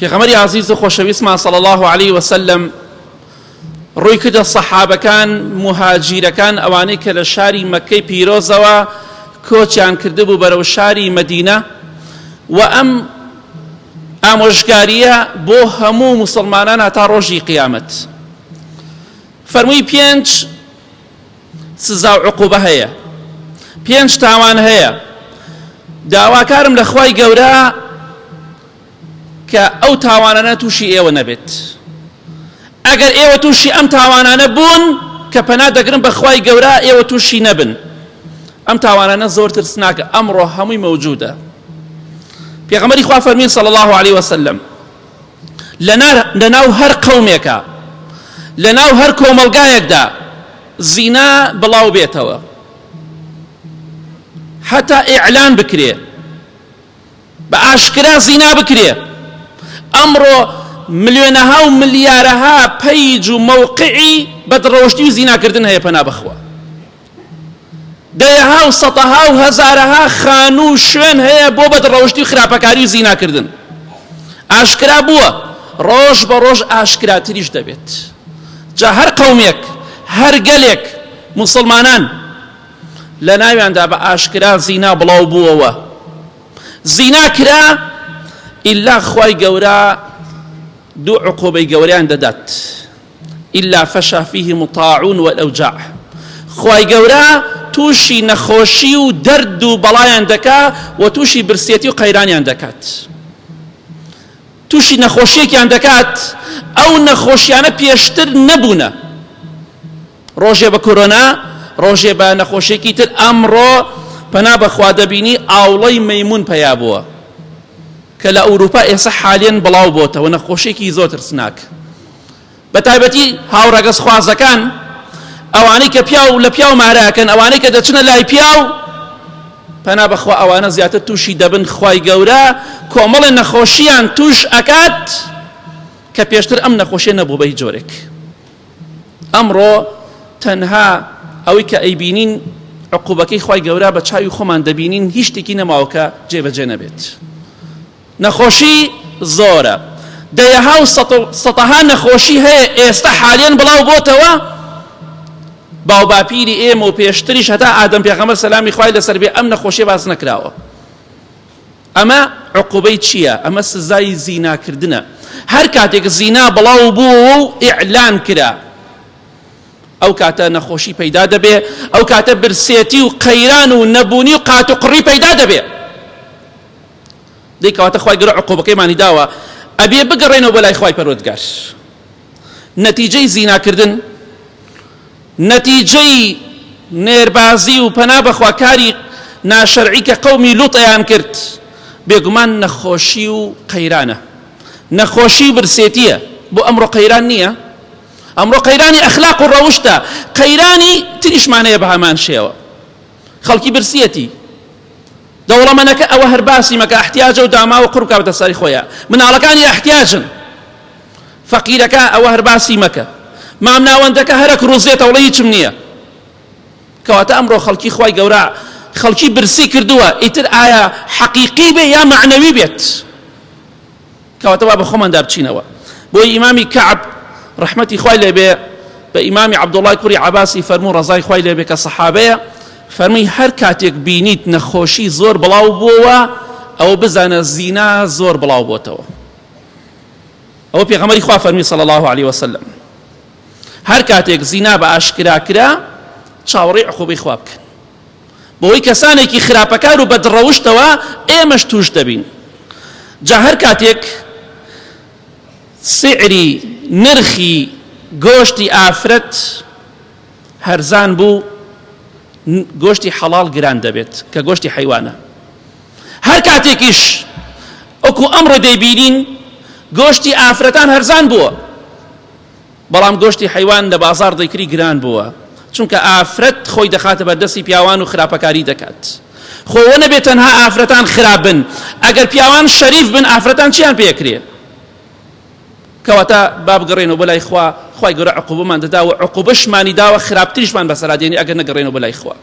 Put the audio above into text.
پێغەمبەری عەزیز و خۆشەویستمان صلی الله عليه وسلم ڕووی کردە سەحابەکان مهاجیرەکان ئەوانەی کە لە شاری مەککەی پیرۆزەوە کۆچیان کردبوو بەرەو شاری مەدینە و ئەم ئامۆژگاریە بۆ هەموو موسڵمانان هەتا ڕۆژی قیامەت. فەرمووی 5 سزا و عقوبە هەیە، 5 تاوان هەیە. داواکارم لە خوای گەورە کە ئەو تاوانانە تووشی ئێوە نەبێت. ئەگەر ئێوە تووشی ئەم تاوانانە بوون کە پەنا دەگرن بە خوای گەورە ئێوە تووشی نەبن. ئەم تاوانانە زۆر ترسناکە، ئەمڕۆ هەمووی مەوجودە. پێغەمبەری خوا فەرمووی صلی الله عليه وسلم لەناو هەر قەومێکە، لەناو هەر کۆمەڵگایەکدا زینا بڵاو بێتەوە، حتا ئیعلان بکرێ، بە ئاشکرا زینا بکرێ. ئەمڕۆ ملیۆنەها و ملیارەها پەیج و مەوقعی بەدڕەوشتی و زیناکردن هەیە پەنا بەخوا. دەیەها و سەتەها و هەزارەها خان و شوێن هەیە بۆ بەدڕەوشتی و خراپەکاری و زیناکردن. ئاشکرا بووە، ڕۆژ بە ڕۆژ ئاشکراتریش دەبێت. جا هەر قەومێک، هەر گەلێک موسڵمانان لە ناویاندا بە ئاشکرا زینا بڵاو بووەوە، زینا کرا، ئیلا خوای گەورە دوو عقوبەی گەورەیان دەدات. ئیلا فەشا فیه مطاعون والأوجاع. خوای گەورە تووشی نەخۆشی و دەرد و بەڵایان دەکا و تووشی برسێتی و قەیرانیان دەکات. تووشی نەخۆشیێکیان دەکات، ئەو نەخۆشیانە پێشتر نەبوونە. ڕۆژێ بە کۆرۆنا، ڕۆژێ بە نەخۆشیێکی تر، ئەمڕۆ پەنا بەخوا دەبینی ئاوڵەی مەیمون پەیا بووە کە لە ئەوروپا ئێستا حالیان بڵاو بۆتەوە، نەخۆشیێکی زۆر ترسناک. بە تایبەتی هاوڕەگەز خوازەکان، ئەوانەی کە پیاو لە پیاو مارەکەن، ئەوانەی کە دەچنە لای پیاو، پەنا بەخوا ئەوانە زیاتر تووشی دەبن. خوای گەورە کۆمەڵی نەخۆشیان توش ئەکات کە پێشتر ئەم نەخۆشیە نەبوو بە هیچ جۆرێک. ئەمڕۆ تەنها ئەوەی کە ئەیبینین عقوبەکەی خوای گەورە بە چاوی خۆمان دەبینین، هیچ شتێکی نەماوە کە جێبەجێ نەبێت. نەخۆشی زۆرە، دەیەها و سەتەها نەخۆشی هەیە ئێستا حالیان بڵاو بۆتەوە. باو باپیری ئێمە و پێشتریش هەتا ئادەم پێغەمبەر سەلامی خوای لەسەر بێ ئەم نەخۆشیە باس نەکراوە. ئەمە عقوبەی چییە؟ ئەمە سزای زیناکردنە. هەر کاتێک زینا بڵاو بوو و ئیعلان کرا، ئەو کاتە نەخۆشی پەیدا دەبێ، ئەو کاتە برسێتی و قەیران و نەبوونی و قات و قڕی پەیدا دەبێ. دەیکەواتە خوای گەورە عقوبەکەیمانی داوە، ئەبێ بگەڕێنەوە بە لای خوای پەروەردگار. نەتیجەی زیناکردن، نەتیجەی نێربازی و پەنا بەخواکاری ناشەرعی کە قەومی لووتەیان کرد، بێگومان نەخۆشی و قەیرانە، نەخۆشی و برسێتیە. بۆ ئەمڕۆ قەیران نییە، ئەمڕۆ قەیرانی ئەخلاق و ڕەوشتە، قەیرانی تریشمانەیە بە هەمان شێوە. خەڵکی برسێتی دەوڵەمەندەکە ئەوە هەر باسی مەکە، احتیاجە و داما و قڕ بکات بە سەری خۆیان. مناڵەکانی احتیاجن، فەقیرەکە ئەوە هەر باسی مەکە، مام ناوەندەکە هەرەک ڕووزێتەوە لە هیچم نییە. کەواتە ئەمڕۆ خەڵکی خوای گەورە خەڵکی برسی کردووە، ئیتر ئایا حەقیقی بێ یا معنەوی بێت؟ کەواتە وا بە خۆماندا بچینەوە. بۆی ئیمامی کەعب ڕەحمەتی خوای لێبێ بە ئیمامی عەبدوڵڵای کوڕی عەباسی فەرموو ڕەزای خوای لێبێ کە سەحابەیە، فەرمووی هەر کاتێک بینیت نەخۆشی زۆر بڵاو بووەوە، ئەوە بزانە زینا زۆر بڵاو بۆتەوە. ئەوە پێغەمبەری خوا فەرمووی صلی الله عليه وسلم، هەر کاتێک زینا بە ئاشکرا کرا، چاوەڕێی عقوبەی خوا بکەن، بۆی کەسانێکی خراپەکار و بەدڕەوشتەوە ئێمەش توش دەبین. جا هەر کاتێک سعری نرخی گۆشتی ئافرەت هەرزان بوو، گۆشتی حەڵاڵ گران دەبێت کە گۆشتی حەیوانە. هەر کاتێکیش ئەوکو ئەمڕۆ دەیبینین گۆشتی ئافرەتان هەرزان بووە، بەڵام گۆشتی حەیوان لە بازار دەیکری گران بووە، چونکە ئافرەت خۆی دەخاتە بەردەستی پیاوان و خراپەکاری دەکات. خۆوە نەبێت تەنها ئافرەتان خراپ بن، ئەگەر پیاوان شەریف بن ئافرەتان چیان پێکرێ؟ کەواتە با بگەڕێنەوە بەلای خوا، خوای گەورە عقوبەمان دەداوە، عقوبەشمانی داوە، خراپتریشمان بەسەرا دێنی ئەگەر نەگەڕێنەوە بەلای خوا.